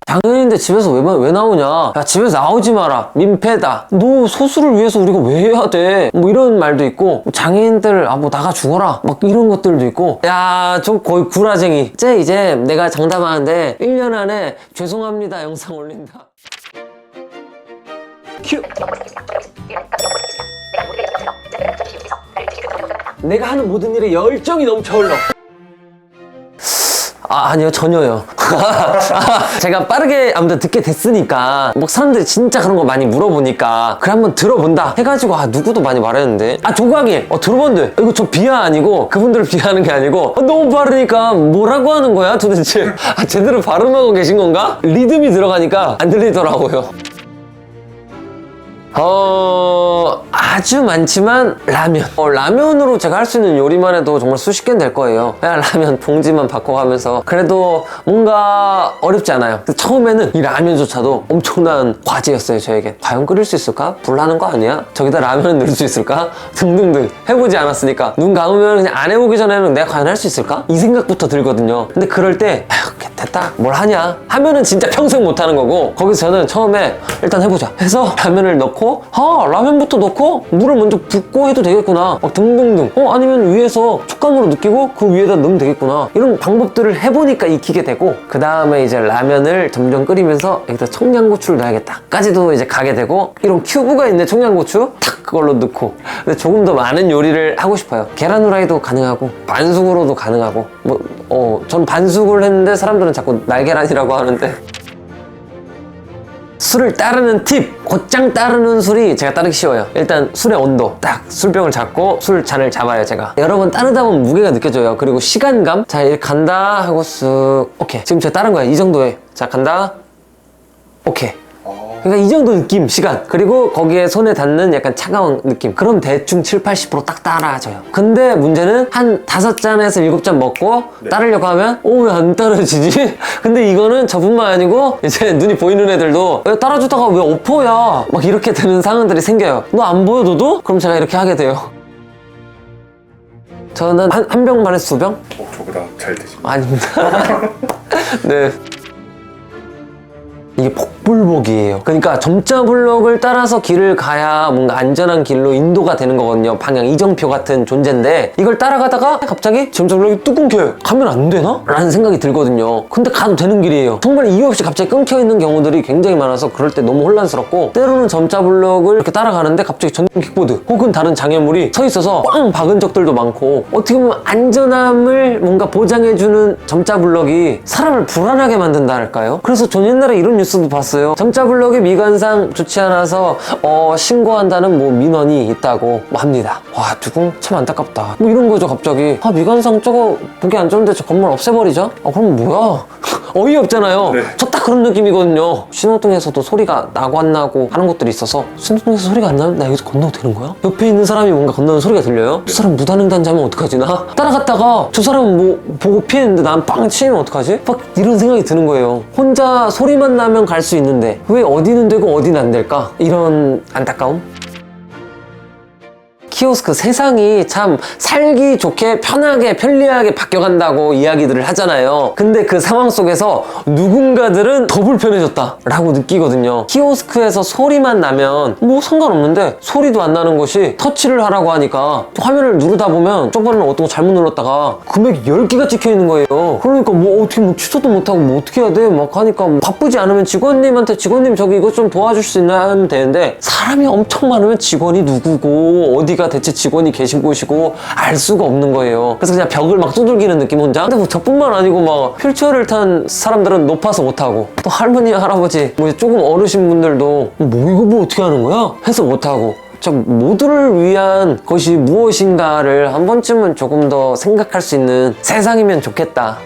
장애인인데 집에서 왜 나오냐, 야 집에서 나오지 마라, 민폐다, 너 소수를 위해서 우리가 왜 해야 돼, 뭐 이런 말도 있고, 장애인들 뭐 나가 죽어라 막 이런 것들도 있고. 야 좀 거의 구라쟁이. 이제 내가 장담하는데 1년 안에 죄송합니다 영상 올린다. 큐. 내가 하는 모든 일에 열정이 넘쳐 흘러. 아니요, 전혀요. 제가 빠르게 아무튼 듣게 됐으니까, 뭐 사람들이 진짜 그런 거 많이 물어보니까 그래 한번 들어본다 해가지고 누구도 많이 말했는데, 조광일 들어본데 이거 저 비하 아니고, 그분들을 비하하는 게 아니고, 너무 빠르니까 뭐라고 하는 거야 도대체. 제대로 발음하고 계신 건가? 리듬이 들어가니까 안 들리더라고요. 아주 많지만 라면. 라면으로 제가 할 수 있는 요리만 해도 정말 수십 개는 될 거예요. 그냥 라면 봉지만 바꿔가면서. 그래도 뭔가 어렵지 않아요. 처음에는 이 라면조차도 엄청난 과제였어요, 저에게. 과연 끓일 수 있을까? 불나는 거 아니야? 저기다 라면을 넣을 수 있을까? 등등등. 해보지 않았으니까. 눈 감으면 그냥 안 해보기 전에는 내가 과연 할 수 있을까? 이 생각부터 들거든요. 근데 그럴 때 됐다, 뭘 하냐 하면은 진짜 평생 못하는 거고, 거기서 저는 처음에 일단 해보자 해서 라면을 넣고, 라면부터 넣고 물을 먼저 붓고 해도 되겠구나, 등등등. 아니면 위에서 촉감으로 느끼고 그 위에다 넣으면 되겠구나, 이런 방법들을 해보니까 익히게 되고, 그 다음에 이제 라면을 점점 끓이면서 여기다 청양고추를 넣어야겠다 까지도 이제 가게 되고, 이런 큐브가 있는 청양고추 탁 그걸로 넣고. 근데 조금 더 많은 요리를 하고 싶어요. 계란 후라이도 가능하고 반숙으로도 가능하고, 전 반숙을 했는데 사람들은 자꾸 날계란이라고 하는데. 술을 따르는 팁! 곧장 따르는 술이 제가 따르기 쉬워요. 일단 술의 온도, 딱 술병을 잡고 술잔을 잡아요, 제가. 여러 번 따르다 보면 무게가 느껴져요. 그리고 시간감. 자, 이렇게 간다 하고 쓱, 오케이, 지금 제가 따른 거예요, 이 정도에. 자, 간다, 오케이. 그러니까 이 정도 느낌, 시간. 그리고 거기에 손에 닿는 약간 차가운 느낌. 그럼 대충 70~80% 딱 따라져요. 근데 문제는 한 5잔에서 7잔 먹고 따르려고 하면 왜 안 따라지지? 근데 이거는 저뿐만 아니고 이제 눈이 보이는 애들도 따라주다가 왜 엎어야 막 이렇게 되는 상황들이 생겨요. 너 안 보여 너도? 그럼 제가 이렇게 하게 돼요. 저는 한 병 반에서 2병? 저보다 잘 드십니다. 아닙니다. 네. 이게 복불복이에요. 그러니까 점자 블록을 따라서 길을 가야 뭔가 안전한 길로 인도가 되는 거거든요. 방향 이정표 같은 존재인데, 이걸 따라가다가 갑자기 점자 블록이 뚝 끊겨요. 가면 안 되나? 라는 생각이 들거든요. 근데 가도 되는 길이에요. 정말 이유 없이 갑자기 끊겨 있는 경우들이 굉장히 많아서 그럴 때 너무 혼란스럽고, 때로는 점자 블록을 이렇게 따라가는데 갑자기 전동 킥보드 혹은 다른 장애물이 서 있어서 꽝 박은 적들도 많고, 어떻게 보면 안전함을 뭔가 보장해주는 점자 블록이 사람을 불안하게 만든다 할까요? 그래서 전 옛날에 이런 뉴스도 봤어요. 점자 블록이 미관상 좋지 않아서 신고한다는 민원이 있다고 합니다. 와, 누군 참 안타깝다. 이런 거죠. 갑자기 미관상 저거 보기 안 좋은데 저 건물 없애버리자? 그럼 뭐야? 어이없잖아요. 네. 저 딱 그런 느낌이거든요. 신호등에서도 소리가 나고 안 나고 하는 것들이 있어서, 신호등에서 소리가 안 나면 나 여기서 건너도 되는 거야? 옆에 있는 사람이 뭔가 건너는 소리가 들려요? 저 사람 무단횡단자면 어떡하지? 나 따라갔다가 저 사람은 보고 피했는데 난 빵 치면 어떡하지? 막 이런 생각이 드는 거예요. 혼자 소리만 나면 갈 수 있는데 왜 어디는 되고 어디는 안 될까? 이런 안타까움? 키오스크, 세상이 참 살기 좋게 편하게 편리하게 바뀌어간다고 이야기들을 하잖아요. 근데 그 상황 속에서 누군가들은 더 불편해졌다 라고 느끼거든요. 키오스크에서 소리만 나면 상관없는데, 소리도 안 나는 것이 터치를 하라고 하니까 화면을 누르다 보면 저번에는 어떤 거 잘못 눌렀다가 금액이 10개가 찍혀 있는 거예요. 그러니까 어떻게 취소도 못하고 어떻게 해야 돼? 막 하니까 바쁘지 않으면 직원님한테, 직원님 저기 이것 좀 도와줄 수 있나 하면 되는데, 사람이 엄청 많으면 직원이 누구고 어디가 대체 직원이 계신 곳이고 알 수가 없는 거예요. 그래서 그냥 벽을 막 두들기는 느낌 혼자. 근데 저뿐만 아니고 막 휠체어를 탄 사람들은 높아서 못하고, 또 할머니 할아버지 조금 어르신 분들도 이거 어떻게 하는 거야? 해서 못하고. 모두를 위한 것이 무엇인가를 한 번쯤은 조금 더 생각할 수 있는 세상이면 좋겠다.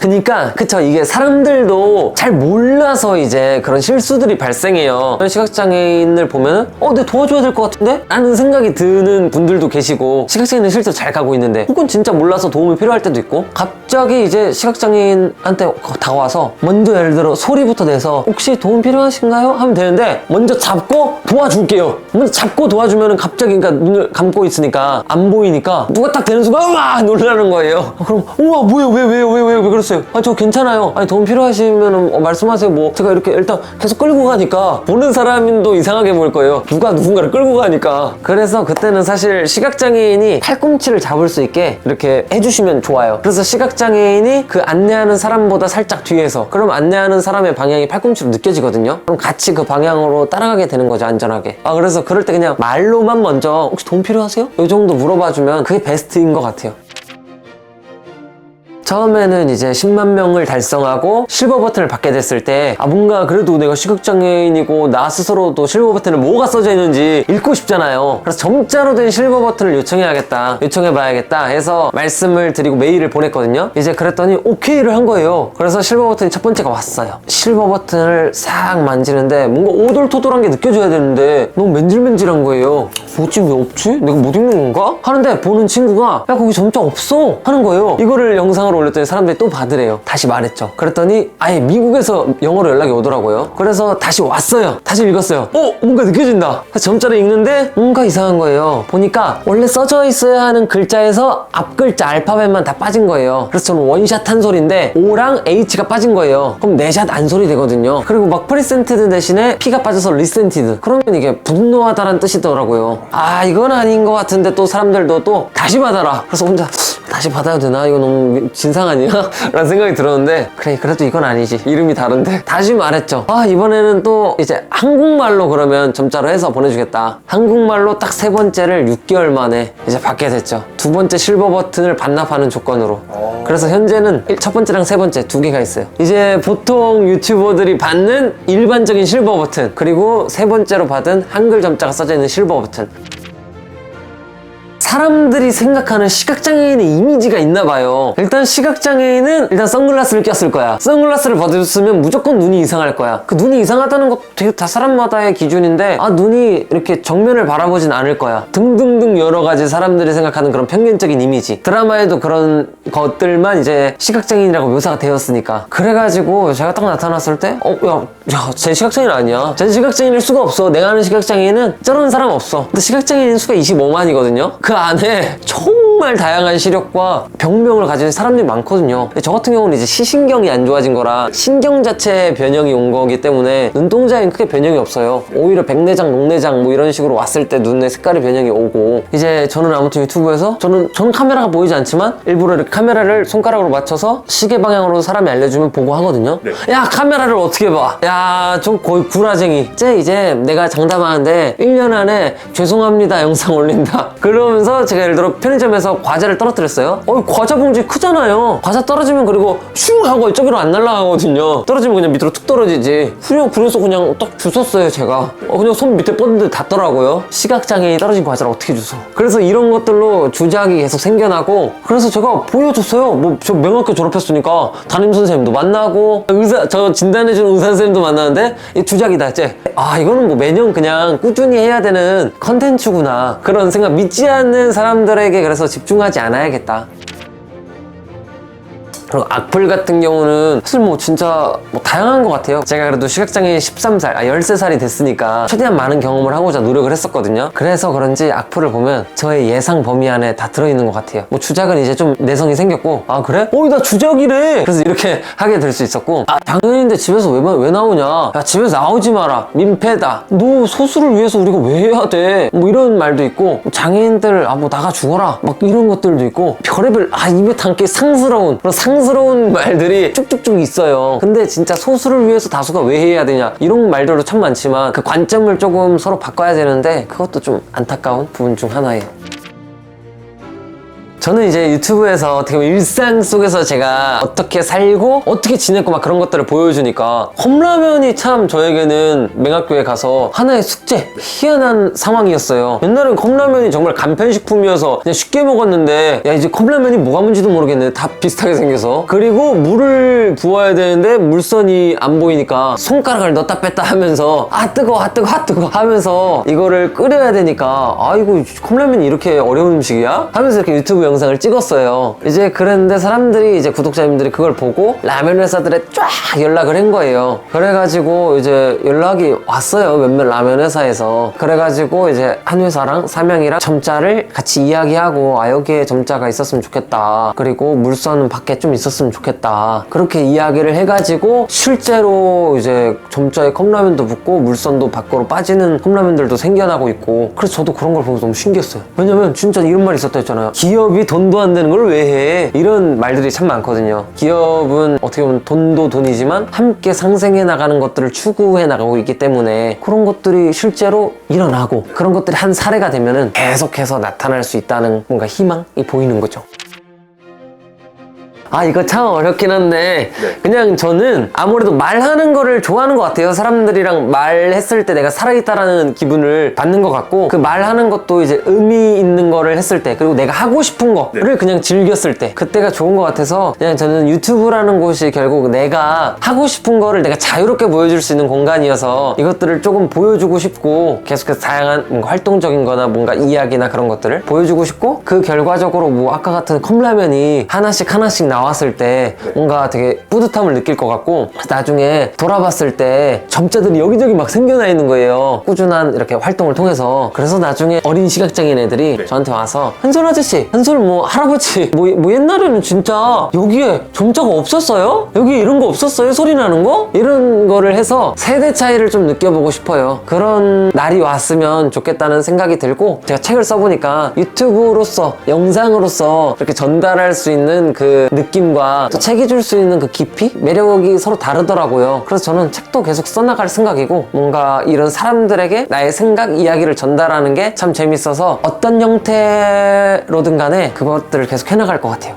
그러니까 그쵸, 이게 사람들도 잘 몰라서 이제 그런 실수들이 발생해요. 시각장애인을 보면은 내가 도와줘야 될 것 같은데? 라는 생각이 드는 분들도 계시고, 시각장애인은 실제로 잘 가고 있는데 혹은 진짜 몰라서 도움이 필요할 때도 있고, 갑자기 이제 시각장애인한테 다가와서 먼저 예를 들어 소리부터 내서 혹시 도움 필요하신가요? 하면 되는데, 먼저 잡고 도와줄게요. 먼저 잡고 도와주면은 갑자기, 그러니까 눈을 감고 있으니까 안 보이니까 누가 딱 되는 순간 우와 놀라는 거예요. 그럼 우와 뭐야 왜 그랬어요? 물어봤어요. 아, 저 괜찮아요. 아니, 도움 필요하시면 말씀하세요. 뭐 제가 이렇게 일단 계속 끌고 가니까 보는 사람도 이상하게 보일 거예요. 누가 누군가를 끌고 가니까. 그래서 그때는 사실 시각장애인이 팔꿈치를 잡을 수 있게 이렇게 해주시면 좋아요. 그래서 시각장애인이 그 안내하는 사람보다 살짝 뒤에서, 그럼 안내하는 사람의 방향이 팔꿈치로 느껴지거든요. 그럼 같이 그 방향으로 따라가게 되는 거죠, 안전하게. 그래서 그럴 때 그냥 말로만 먼저 혹시 도움 필요하세요? 이 정도 물어봐주면 그게 베스트인 것 같아요. 처음에는 이제 10만 명을 달성하고 실버 버튼을 받게 됐을 때 뭔가 그래도 내가 시각장애인이고 나 스스로도 실버 버튼에 뭐가 써져 있는지 읽고 싶잖아요. 그래서 점자로 된 실버 버튼을 요청해야겠다, 요청해봐야겠다 해서 말씀을 드리고 메일을 보냈거든요. 이제 그랬더니 오케이를 한 거예요. 그래서 실버 버튼이 첫 번째가 왔어요. 실버 버튼을 싹 만지는데 뭔가 오돌토돌한 게 느껴져야 되는데 너무 맨질맨질한 거예요. 뭐지, 왜 없지? 내가 못 읽는 건가? 하는데 보는 친구가 야, 거기 점자 없어 하는 거예요. 이거를 영상으로 올렸더니 사람들이 또 받으래요. 다시 말했죠. 그랬더니 아예 미국에서 영어로 연락이 오더라고요. 그래서 다시 왔어요. 다시 읽었어요. 뭔가 느껴진다. 점자를 읽는데 뭔가 이상한 거예요. 보니까 원래 써져 있어야 하는 글자에서 앞 글자 알파벳만 다 빠진 거예요. 그래서 저는 원샷 한 소리인데 O랑 H가 빠진 거예요. 그럼 네샷 안 소리 되거든요. 그리고 막 프리센티드 대신에 P가 빠져서 리센티드. 그러면 이게 분노하다라는 뜻이더라고요. 이건 아닌 것 같은데 또 사람들도 또 다시 받아라. 그래서 혼자 다시 받아야 되나? 이거 너무 진상 아니야? 라는 생각이 들었는데 그래, 그래도 이건 아니지. 이름이 다른데. 다시 말했죠. 이번에는 또 이제 한국말로 그러면 점자로 해서 보내주겠다. 한국말로 딱 세 번째를 6개월 만에 이제 받게 됐죠. 두 번째 실버 버튼을 반납하는 조건으로. 그래서 현재는 첫 번째랑 세 번째 두 개가 있어요. 이제 보통 유튜버들이 받는 일반적인 실버 버튼, 그리고 세 번째로 받은 한글 점자가 써져 있는 실버 버튼. 사람들이 생각하는 시각장애인의 이미지가 있나 봐요. 일단 시각장애인은 일단 선글라스를 꼈을 거야. 선글라스를 벗었으면 무조건 눈이 이상할 거야. 그 눈이 이상하다는 것도 되게 다 사람마다의 기준인데 눈이 이렇게 정면을 바라보진 않을 거야. 등등등 여러 가지 사람들이 생각하는 그런 편견적인 이미지. 드라마에도 그런 것들만 이제 시각장애인이라고 묘사가 되었으니까. 그래가지고 제가 딱 나타났을 때 쟤 시각장애인 아니야. 쟤 시각장애인일 수가 없어. 내가 아는 시각장애인은 저런 사람 없어. 근데 시각장애인 수가 25만이거든요. 그 안에 정말 다양한 시력과 병명을 가진 사람들이 많거든요. 저 같은 경우는 이제 시신경이 안 좋아진 거라 신경 자체에 변형이 온 거기 때문에 눈동자에는 크게 변형이 없어요. 오히려 백내장, 녹내장 뭐 이런 식으로 왔을 때 눈의 색깔의 변형이 오고, 이제 저는 아무튼 유튜브에서 저는 카메라가 보이지 않지만 일부러 이렇게 카메라를 손가락으로 맞춰서 시계 방향으로 사람이 알려주면 보고 하거든요. 네. 야, 카메라를 어떻게 봐? 야, 좀 거의 구라쟁이. 이제 내가 장담하는데 1년 안에 죄송합니다 영상 올린다. 그러면서 제가 예를 들어 편의점에서 과자를 떨어뜨렸어요. 과자 봉지 크잖아요. 과자 떨어지면 그리고 슝 하고 이쪽으로 안 날아가거든요. 떨어지면 그냥 밑으로 툭 떨어지지. 그래서 그냥 딱 주웠어요, 제가. 그냥 손 밑에 뻗는데 닿더라고요. 시각장애인이 떨어진 과자를 어떻게 주워. 그래서 이런 것들로 주작이 계속 생겨나고, 그래서 제가 보여줬어요. 저 명학교 졸업했으니까 담임선생님도 만나고 저 진단해주는 의사선생님도 만나는데 이 주작이다, 쟤. 이거는 뭐 매년 그냥 꾸준히 해야 되는 컨텐츠구나, 그런 생각. 믿지 않는 사람들에게 그래서 집중하지 않아야겠다. 그리고 악플 같은 경우는 사실 진짜 다양한 것 같아요. 제가 그래도 시각장애인 13살, 13살이 됐으니까 최대한 많은 경험을 하고자 노력을 했었거든요. 그래서 그런지 악플을 보면 저의 예상 범위 안에 다 들어있는 것 같아요. 주작은 이제 좀 내성이 생겼고, 그래? 나 주작이래! 그래서 이렇게 하게 될 수 있었고, 장애인인데 집에서 왜 나오냐? 야, 집에서 나오지 마라. 민폐다. 너 소수를 위해서 우리가 왜 해야 돼? 이런 말도 있고, 장애인들 나가 죽어라. 이런 것들도 있고, 별의별 입에 담기 상스러운 말들이 쭉쭉쭉 있어요. 근데 진짜 소수를 위해서 다수가 왜 해야 되냐, 이런 말들도 참 많지만 그 관점을 조금 서로 바꿔야 되는데 그것도 좀 안타까운 부분 중 하나예요. 저는 이제 유튜브에서 어떻게 보면 일상 속에서 제가 어떻게 살고 어떻게 지냈고 막 그런 것들을 보여주니까 컵라면이 참 저에게는 맹학교에 가서 하나의 숙제, 희한한 상황이었어요. 옛날엔 컵라면이 정말 간편식품이어서 그냥 쉽게 먹었는데, 야, 이제 컵라면이 뭐가 문제도 모르겠네. 다 비슷하게 생겨서. 그리고 물을 부어야 되는데 물선이 안 보이니까 손가락을 넣었다 뺐다 하면서 뜨거워 하면서 이거를 끓여야 되니까 이거 컵라면이 이렇게 어려운 음식이야? 하면서 이렇게 유튜브 영상을 찍었어요. 이제 그랬는데 사람들이 이제 구독자님들이 그걸 보고 라면 회사들에 쫙 연락을 한 거예요. 그래가지고 이제 연락이 왔어요. 몇몇 라면 회사에서. 그래가지고 이제 한 회사랑 삼양이랑 점자를 같이 이야기하고 여기에 점자가 있었으면 좋겠다. 그리고 물선은 밖에 좀 있었으면 좋겠다. 그렇게 이야기를 해가지고 실제로 이제 점자에 컵라면도 붙고 물선도 밖으로 빠지는 컵라면들도 생겨나고 있고, 그래서 저도 그런 걸 보면서 너무 신기했어요. 왜냐면 진짜 이런 말이 있었다 했잖아요. 기업이 돈도 안 되는 걸 왜 해? 이런 말들이 참 많거든요. 기업은 어떻게 보면 돈도 돈이지만 함께 상생해 나가는 것들을 추구해 나가고 있기 때문에 그런 것들이 실제로 일어나고 그런 것들이 한 사례가 되면은 계속해서 나타날 수 있다는 뭔가 희망이 보이는 거죠. 이거 참 어렵긴 한데 그냥 저는 아무래도 말하는 거를 좋아하는 것 같아요. 사람들이랑 말했을 때 내가 살아있다라는 기분을 받는 것 같고, 그 말하는 것도 이제 의미 있는 거를 했을 때, 그리고 내가 하고 싶은 거를 그냥 즐겼을 때, 그때가 좋은 것 같아서 그냥 저는 유튜브라는 곳이 결국 내가 하고 싶은 거를 내가 자유롭게 보여줄 수 있는 공간이어서 이것들을 조금 보여주고 싶고, 계속해서 다양한 뭔가 활동적인 거나 뭔가 이야기나 그런 것들을 보여주고 싶고, 그 결과적으로 뭐 아까 같은 컵라면이 하나씩 나왔을 때 뭔가 되게 뿌듯함을 느낄 것 같고, 나중에 돌아봤을 때 점자들이 여기저기 막 생겨나 있는 거예요. 꾸준한 이렇게 활동을 통해서. 그래서 나중에 어린 시각장애인 애들이 저한테 와서 현솔 아저씨, 현솔 뭐 할아버지 뭐 옛날에는 진짜 여기에 점자가 없었어요? 여기 이런 거 없었어요? 소리 나는 거? 이런 거를 해서 세대 차이를 좀 느껴보고 싶어요. 그런 날이 왔으면 좋겠다는 생각이 들고, 제가 책을 써보니까 유튜브로서 영상으로서 이렇게 전달할 수 있는 그 느낌과 또 책이 줄 수 있는 그 깊이? 매력이 서로 다르더라고요. 그래서 저는 책도 계속 써나갈 생각이고, 뭔가 이런 사람들에게 나의 생각, 이야기를 전달하는 게 참 재밌어서 어떤 형태로든 간에 그것들을 계속 해나갈 것 같아요.